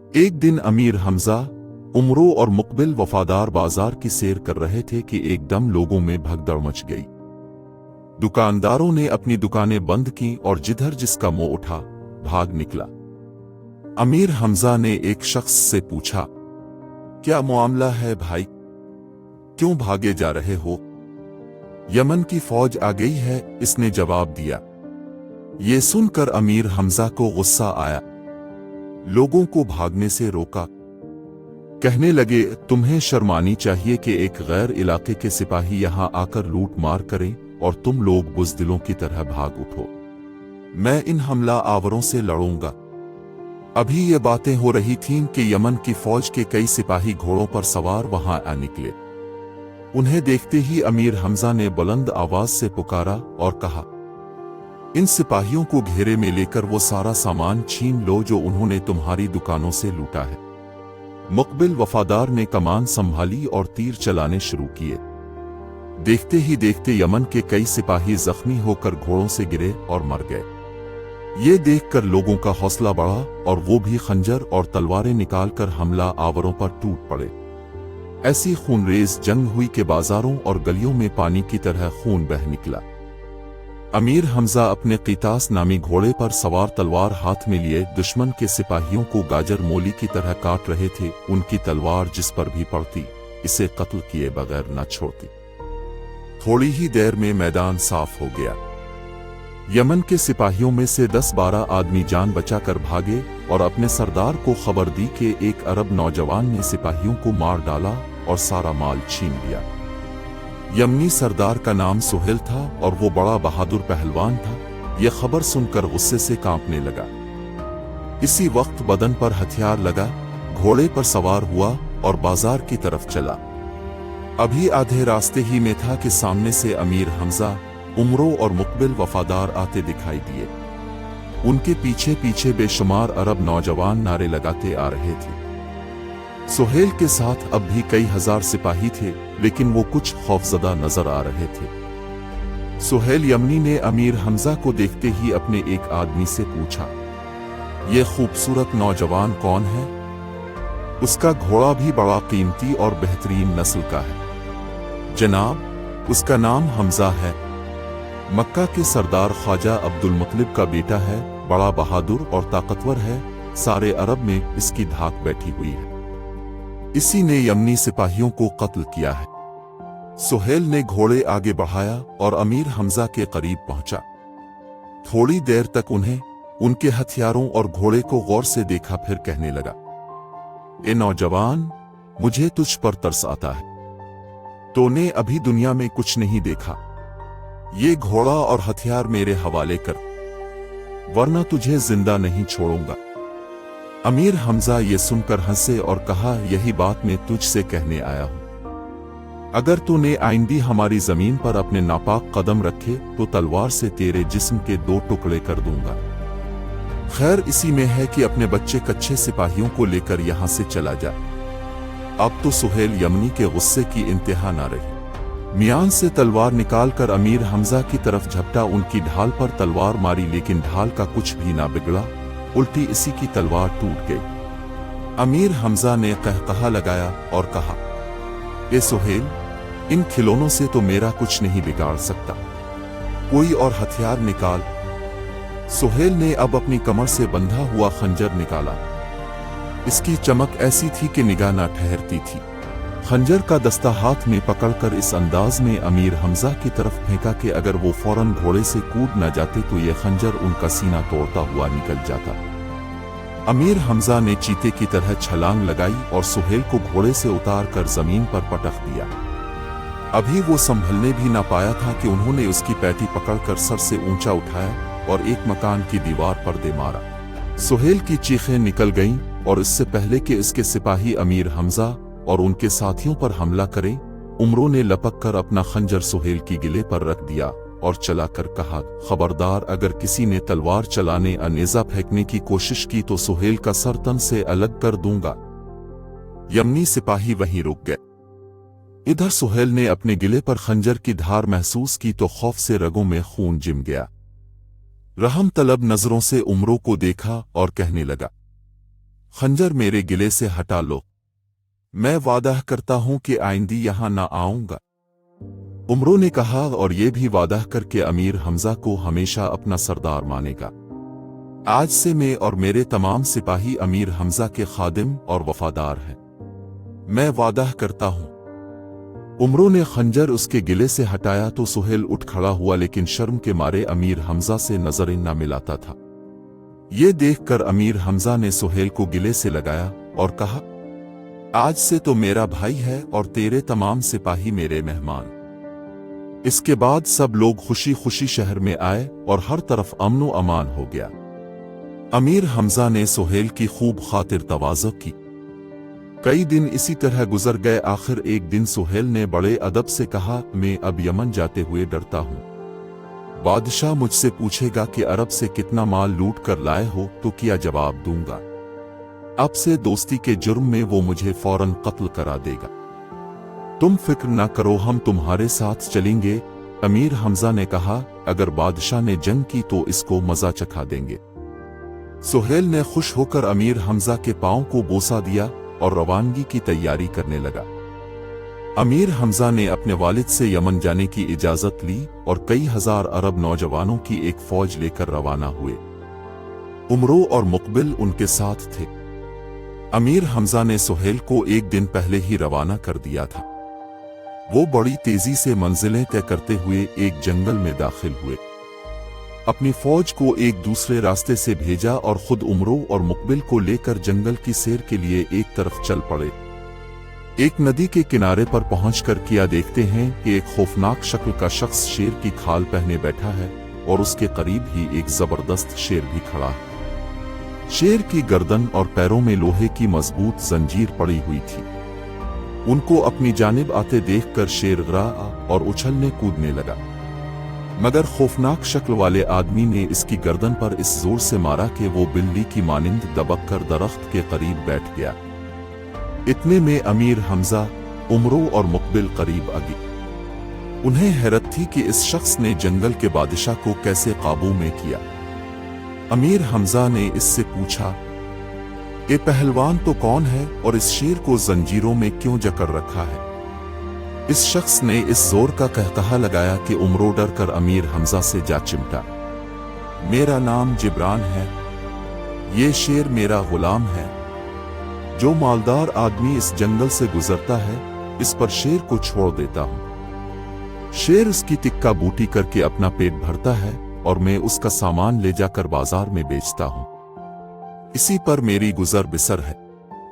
एक दिन अमीर हमजा, उमरो और मुकबिल वफादार बाजार की सैर कर रहे थे कि एकदम लोगों में भगदड़ मच गई। दुकानदारों ने अपनी दुकानें बंद की और जिधर जिसका मुंह उठा भाग निकला। अमीर हमजा ने एक शख्स से पूछा, क्या मामला है भाई, क्यों भागे जा रहे हो? यमन की फौज आ गई है, इसने जवाब दिया। ये सुनकर अमीर हमजा को गुस्सा आया, लोगों को भागने से रोका। कहने लगे, तुम्हें शर्मानी चाहिए कि एक गैर इलाके के सिपाही यहां आकर लूट मार करें और तुम लोग बुज़दिलों की तरह भाग उठो। मैं इन हमला आवरों से लड़ूंगा। अभी ये बातें हो रही थीं कि यमन की फौज के कई सिपाही घोड़ों पर सवार वहां आ निकले। उन्हें देखते ही अमीर हमजा ने बुलंद आवाज से पुकारा और कहा, इन सिपाहियों को घेरे में लेकर वो सारा सामान छीन लो जो उन्होंने तुम्हारी दुकानों से लूटा है। मुकबिल वफादार ने कमान संभाली और तीर चलाने शुरू किए। देखते ही देखते यमन के कई सिपाही जख्मी होकर घोड़ों से गिरे और मर गए। ये देखकर लोगों का हौसला बढ़ा और वो भी खंजर और तलवारें निकालकर हमला आवरों पर टूट पड़े। ऐसी खूनरेज जंग हुई कि बाजारों और गलियों में पानी की तरह खून बह निकला। अमीर हमजा अपने कीतास नामी घोड़े पर सवार तलवार हाथ में लिए दुश्मन के सिपाहियों को गाजर मूली की तरह काट रहे थे। उनकी तलवार जिस पर भी पड़ती इसे कत्ल किए बगैर न छोड़ती। थोड़ी ही देर में मैदान साफ हो गया। यमन के सिपाहियों में से 10-12 आदमी जान बचाकर भागे और अपने सरदार को खबर दी कि एक अरब नौजवान ने सिपाहियों को मार डाला और सारा माल छीन लिया। यमनी सरदार का नाम सुहेल था और वो बड़ा बहादुर पहलवान था। यह खबर सुनकर गुस्से से कांपने लगा। इसी वक्त बदन पर हथियार लगा, घोड़े पर सवार हुआ और बाजार की तरफ चला। अभी आधे रास्ते ही में था कि सामने से अमीर हमजा, उमरो और मुकबिल वफादार आते दिखाई दिए। उनके पीछे पीछे बेशुमार अरब नौजवान नारे लगाते आ रहे थे। सुहेल के साथ अब भी कई हजार सिपाही थे, लेकिन वो कुछ खौफजदा नजर आ रहे थे। सुहेल यमनी ने अमीर हमजा को देखते ही अपने एक आदमी से पूछा, ये खूबसूरत नौजवान कौन है? उसका घोड़ा भी बड़ा कीमती और बेहतरीन नस्ल का है। जनाब, उसका नाम हमजा है। मक्का के सरदार ख्वाजा अब्दुल मुत्तलिब का बेटा है। बड़ा बहादुर और ताकतवर है। सारे अरब में इसकी धाक बैठी हुई है। इसी ने यमनी सिपाहियों को कत्ल किया है। सुहेल ने घोड़े आगे बढ़ाया और अमीर हमजा के करीब पहुंचा। थोड़ी देर तक उन्हें, उनके हथियारों और घोड़े को गौर से देखा, फिर कहने लगा, ए नौजवान, मुझे तुझ पर तरस आता है। तूने अभी दुनिया में कुछ नहीं देखा। ये घोड़ा और हथियार मेरे हवाले कर, वरना तुझे जिंदा नहीं छोड़ूंगा। अमीर हमजा ये सुनकर हंसे और कहा, यही बात मैं तुझसे कहने आया हूं। अगर तूने आइंदी हमारी जमीन पर अपने नापाक कदम रखे तो तलवार से तेरे जिस्म के 2 टुकड़े कर दूंगा। खैर इसी में है कि अपने बच्चे कच्चे सिपाहियों को लेकर यहां से चला जा। अब तो सुहेल यमनी के गुस्से की इंतहा ना रही। मियान से तलवार निकालकर अमीर हमजा की तरफ झपटा। उनकी ढाल पर तलवार मारी, लेकिन ढाल का कुछ भी ना बिगड़ा, उल्टी इसी की तलवार टूट गई। अमीर हमजा ने कहकहा लगाया और कहा, ए सुहेल, इन खिलौनों से तो मेरा कुछ नहीं बिगाड़ सकता, कोई और हथियार निकाल। सुहेल ने अब अपनी कमर से बंधा हुआ खंजर निकाला। इसकी चमक ऐसी थी कि निगाह न ठहरती थी। खंजर का दस्ता हाथ में पकड़कर इस अंदाज में अमीर हमजा की तरफ फेंका कि अगर वो फौरन घोड़े से कूद न जाते तो ये खंजर उनका सीना तोड़ता हुआ निकल जाता। अमीर हमजा ने चीते की तरह छलांग लगाई और सुहेल को घोड़े से उतार कर जमीन पर पटक दिया। अभी वो संभलने भी न पाया था कि उन्होंने उसकी पैटी पकड़कर सर से ऊंचा उठाया और एक मकान की दीवार पर दे मारा। सुहेल की चीखें निकल गईं और इससे पहले कि इसके सिपाही अमीर हमजा और उनके साथियों पर हमला करें, उमरों ने लपक कर अपना खंजर सुहेल की गिले पर रख दिया और चलाकर कहा, खबरदार, अगर किसी ने तलवार चलाने या नेज़ा फेंकने की कोशिश की तो सुहेल का सर तन से अलग कर दूंगा। यमनी सिपाही वहीं रुक गए। इधर सुहेल ने अपने गिले पर खंजर की धार महसूस की तो खौफ से रगों में खून जिम गया। रहम तलब नजरों से उमरों को देखा और कहने लगा, खंजर मेरे गिले से हटा लो, मैं वादा करता हूं कि आइंदी यहां ना आऊंगा। उमरो ने कहा, और ये भी वादा करके अमीर हमजा को हमेशा अपना सरदार मानेगा। आज से मैं और मेरे तमाम सिपाही अमीर हमजा के खादिम और वफादार हैं, मैं वादा करता हूं। उमरो ने खंजर उसके गिले से हटाया तो सुहेल उठ खड़ा हुआ, लेकिन शर्म के मारे अमीर हमजा से नजरें न मिलाता था। ये देखकर अमीर हमजा ने सुहेल को गिले से लगाया और कहा, आज से तो मेरा भाई है और तेरे तमाम सिपाही मेरे मेहमान। इसके बाद सब लोग खुशी खुशी शहर में आए और हर तरफ अमनो अमान हो गया। अमीर हमजा ने सुहेल की खूब खातिर तवाज़ो की। कई दिन इसी तरह गुजर गए। आखिर एक दिन सुहेल ने बड़े अदब से कहा, मैं अब यमन जाते हुए डरता हूं। बादशाह मुझसे पूछेगा कि अरब से कितना माल लूट कर लाए हो तो क्या जवाब दूंगा। अब से दोस्ती के जुर्म में वो मुझे फौरन कत्ल करा देगा। तुम फिक्र न करो, हम तुम्हारे साथ चलेंगे। अमीर हमजा ने कहा, अगर बादशाह ने जंग की तो इसको मजा चखा देंगे। सुहेल ने खुश होकर अमीर हमजा के पांव को बोसा दिया और रवानगी की तैयारी करने लगा। अमीर हमजा ने अपने वालिद से यमन जाने की इजाजत ली और कई हजार अरब नौजवानों की एक फौज लेकर रवाना हुए। उमरो और मुकबिल उनके साथ थे। अमीर हमजा ने सुहेल को एक दिन पहले ही रवाना कर दिया था। वो बड़ी तेजी से मंजिलें तय करते हुए एक जंगल में दाखिल हुए। अपनी फौज को एक दूसरे रास्ते से भेजा और खुद उमरो और मुकबिल को लेकर जंगल की सैर के लिए एक तरफ चल पड़े। एक नदी के किनारे पर पहुंचकर किया देखते हैं कि एक खौफनाक शक्ल का शख्स शेर की खाल पहने बैठा है और उसके करीब ही एक जबरदस्त शेर भी खड़ा है। शेर की गर्दन और पैरों में लोहे की मजबूत जंजीर पड़ी हुई थी। उनको अपनी जानिब आते देखकर शेर गिरा और उछलने कूदने लगा, मगर खौफनाक शक्ल वाले आदमी ने इसकी गर्दन पर इस जोर से मारा कि वो बिल्ली की मानिंद दबक कर दरख्त के करीब बैठ गया। इतने में अमीर हमजा, उमरो और मुकबिल करीब आ गए। उन्हें हैरत थी कि इस शख्स ने जंगल के बादशाह को कैसे काबू में किया। अमीर हमजा ने इससे पूछा, ये पहलवान तो कौन है और इस शेर को जंजीरों में क्यों जकड़ रखा है? इस शख्स ने इस जोर का कहकहा लगाया कि उमरो डर कर अमीर हमजा से जा चिमटा। मेरा नाम जिब्रान है, ये शेर मेरा गुलाम है। जो मालदार आदमी इस जंगल से गुजरता है, इस पर शेर को छोड़ देता हूं। शेर उसकी तिक्का बूटी करके अपना पेट भरता है और मैं उसका सामान ले जाकर बाजार में बेचता हूं। इसी पर मेरी गुजर बिसर है।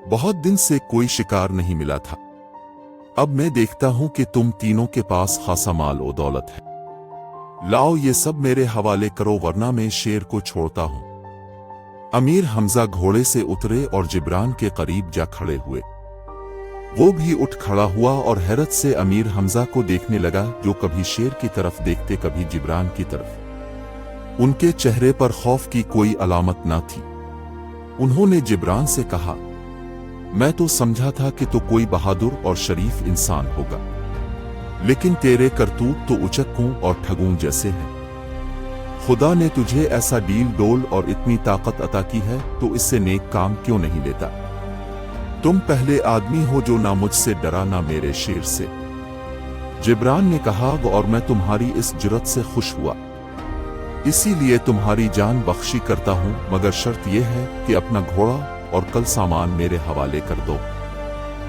बहुत दिन से कोई शिकार नहीं मिला था। अब मैं देखता हूं कि तुम तीनों के पास खासा माल और दौलत है। लाओ ये सब मेरे हवाले करो, वरना मैं शेर को छोड़ता हूं। अमीर हमजा घोड़े से उतरे और जिब्रान के करीब जा खड़े हुए। वो भी उठ खड़ा हुआ और हैरत से अमीर हमजा को देखने लगा, जो कभी शेर की तरफ देखते कभी जिब्रान की तरफ। उनके चेहरे पर खौफ की कोई अलामत न थी। उन्होंने जिब्रान से कहा, मैं तो समझा था कि तू कोई बहादुर और शरीफ इंसान होगा, लेकिन तेरे करतूत तो उचक्कों और ठगों जैसे हैं। खुदा ने तुझे ऐसा डील डोल और इतनी ताकत अता की है तो इससे नेक काम क्यों नहीं लेता? तुम पहले आदमी हो जो ना मुझसे डरा ना मेरे शेर से। जिब्रान ने कहा, और मैं तुम्हारी इस जुर्रत से खुश हुआ, इसीलिए तुम्हारी जान बख्शी करता हूं, मगर शर्त यह है कि अपना घोड़ा और कल सामान मेरे हवाले कर दो।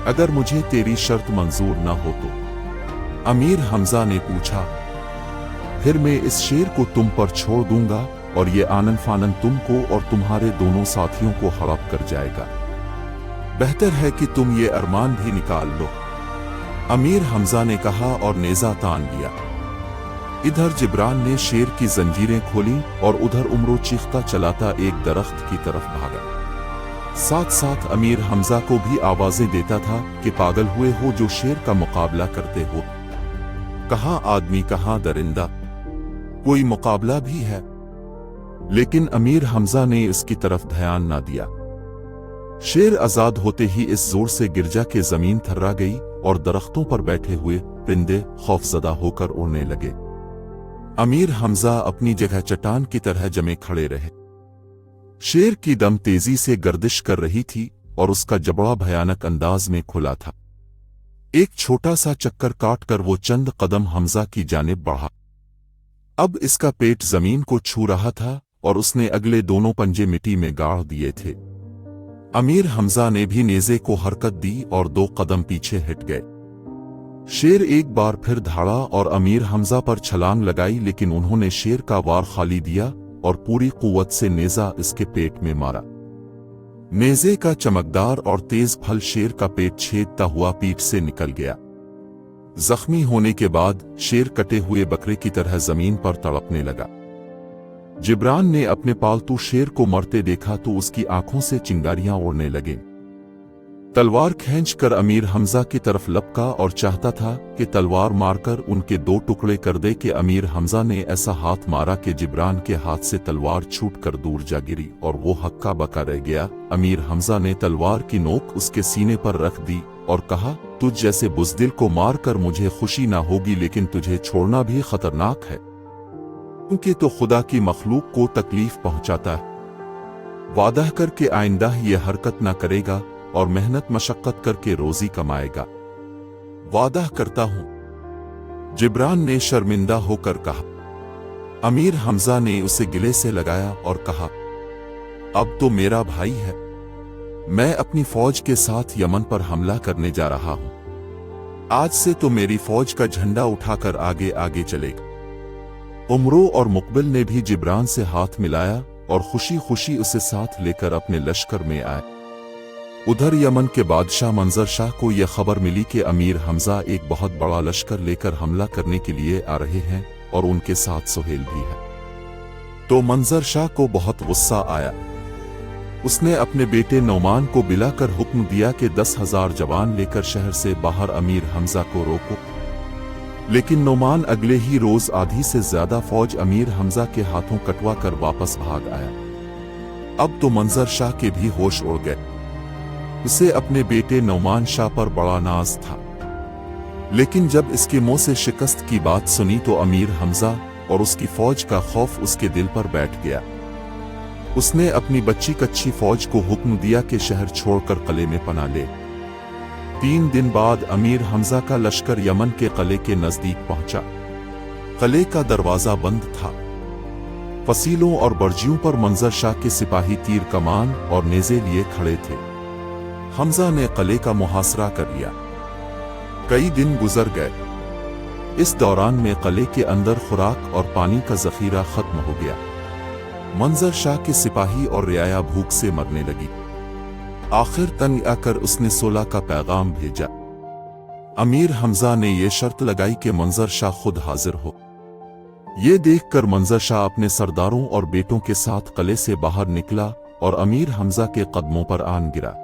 अगर मुझे तेरी शर्त मंजूर ना हो तो? अमीर हमजा ने पूछा, फिर मैं इस शेर को तुम पर छोड़ दूंगा और ये आनन फानन तुमको और तुम्हारे दोनों साथियों को हड़प कर जाएगा। बेहतर है कि तुम ये अरमान भी निकाल लो। अमीर हमजा ने कहा और नेजा तान लिया। इधर जिब्रान ने शेर की जंजीरें खोली और उधर उमरो चीखता चलाता एक दरख्त की तरफ भागा। साथ साथ अमीर हमजा को भी आवाजें देता था कि पागल हुए हो जो शेर का मुकाबला करते हो। कहाँ आदमी कहाँ दरिंदा, कोई मुकाबला भी है? लेकिन अमीर हमजा ने इसकी तरफ ध्यान ना दिया। शेर आजाद होते ही इस जोर से गिरजा के जमीन थर्रा गई और दरख्तों पर बैठे हुए परिंदे खौफजदा होकर उड़ने लगे। अमीर हमजा अपनी जगह चट्टान की तरह जमे खड़े रहे। शेर की दम तेजी से गर्दिश कर रही थी और उसका जबड़ा भयानक अंदाज में खुला था। एक छोटा सा चक्कर काटकर वो चंद कदम हमजा की जानिब बढ़ा। अब इसका पेट जमीन को छू रहा था और उसने अगले दोनों पंजे मिट्टी में गाड़ दिए थे। अमीर हमजा ने भी नेज़े को हरकत दी और 2 कदम पीछे हट गए। शेर एक बार फिर धाड़ा और अमीर हमजा पर छलांग लगाई, लेकिन उन्होंने शेर का वार खाली दिया और पूरी कुव्वत से नेज़ा इसके पेट में मारा। नेज़े का चमकदार और तेज फल शेर का पेट छेदता हुआ पीठ से निकल गया। जख्मी होने के बाद शेर कटे हुए बकरे की तरह जमीन पर तड़पने लगा। जिब्रान ने अपने पालतू शेर को मरते देखा तो उसकी आंखों से चिंगारियां उड़ने लगे। तलवार खींचकर अमीर हमजा की तरफ लपका और चाहता था कि तलवार मारकर उनके 2 टुकड़े कर दे कि अमीर हमजा ने ऐसा हाथ मारा कि जिब्रान के हाथ से तलवार छूटकर दूर जा गिरी और वो हक्का बका रह गया। अमीर हमजा ने तलवार की नोक उसके सीने पर रख दी और कहा, तुझ जैसे बुज़दिल को मारकर मुझे खुशी ना होगी, लेकिन तुझे छोड़ना भी खतरनाक है, क्योंकि तो खुदा की मखलूक को तकलीफ पहुंचाता है। वादा करके आइंदा ये हरकत ना करेगा और मेहनत मशक्कत करके रोजी कमाएगा। वादा करता हूं, जिब्रान ने शर्मिंदा होकर कहा। अमीर हमजा ने उसे गिले से लगाया और कहा, अब तो मेरा भाई है, मैं अपनी फौज के साथ यमन पर हमला करने जा रहा हूं। आज से तो मेरी फौज का झंडा उठाकर आगे आगे चलेगा। उमरो और मुकबिल ने भी जिब्रान से हाथ मिलाया और खुशी खुशी उसे साथ लेकर अपने लश्कर में आए। उधर यमन के बादशाह मंजर शाह को यह खबर मिली कि अमीर हमजा एक बहुत बड़ा लश्कर लेकर हमला करने के लिए आ रहे हैं और उनके साथ सुहेल भी है। तो मंजर शाह को बहुत गुस्सा आया। उसने अपने बेटे नौमान को बिलाकर हुक्म दिया कि 10,000 जवान लेकर शहर से बाहर अमीर हमजा को रोको। लेकिन नौमान अगले ही रोज आधी से ज्यादा फौज अमीर हमजा के हाथों कटवा कर वापस भाग आया। अब तो मंजर शाह के भी होश उड़ गए। उसे अपने बेटे नौमान शाह पर बड़ा नाज था, लेकिन जब इसके मुंह से शिकस्त की बात सुनी तो अमीर हमजा और उसकी फौज का खौफ उसके दिल पर बैठ गया। उसने अपनी बच्ची कच्ची फौज को हुक्म दिया कि शहर छोड़कर किले में पनाह ले। 3 दिन बाद अमीर हमजा का लश्कर यमन के किले के नजदीक पहुंचा। किले का दरवाजा बंद था। फसीलों और बर्जियों पर मंजर शाह के सिपाही तीर कमान और नेज़े लिए खड़े थे। हमजा ने किले का मुहासरा कर लिया। कई दिन गुजर गए। इस दौरान में किले के अंदर खुराक और पानी का जखीरा खत्म हो गया। मंजर शाह के सिपाही और रियाया भूख से मरने लगी। आखिर तंग आकर उसने 16 का पैगाम भेजा। अमीर हमजा ने यह शर्त लगाई कि मंजर शाह खुद हाजिर हो। ये देखकर मंजर शाह अपने सरदारों और बेटों के साथ किले से बाहर निकला और अमीर हमजा के कदमों पर आन गिरा।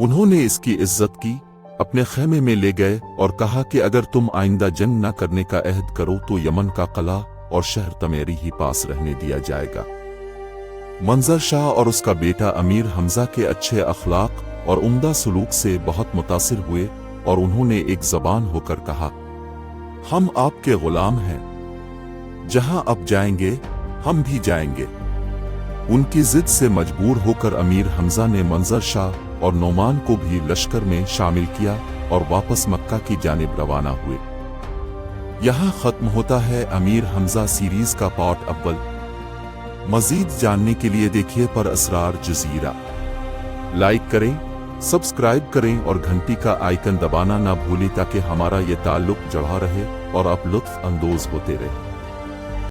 उन्होंने इसकी इज्जत की, अपने खेमे में ले गए और कहा कि अगर तुम आइंदा जंग न करने का अहद करो तो यमन का किला और शहर तमेरी ही पास रहने दिया जाएगा। मंजर शाह और उसका बेटा अमीर हमजा के अच्छे अखलाक और उम्दा सलूक से बहुत मुतासिर हुए और उन्होंने एक ज़बान होकर कहा, हम आपके गुलाम हैं, जहां आप जाएंगे हम भी जाएंगे। उनकी जिद से मजबूर होकर अमीर हमजा ने मंजर शाह और नौमान को भी लश्कर में शामिल किया और वापस मक्का की जानिब रवाना हुए। यहाँ खत्म होता है अमीर हमजा सीरीज का पार्ट अव्वल। मजीद जानने के लिए देखिए पर असरार जजीरा। लाइक करें, सब्सक्राइब करें और घंटी का आइकन दबाना ना भूलें ताकि हमारा ये ताल्लुक जड़ा रहे और आप लुत्फ अंदोज होते रहें।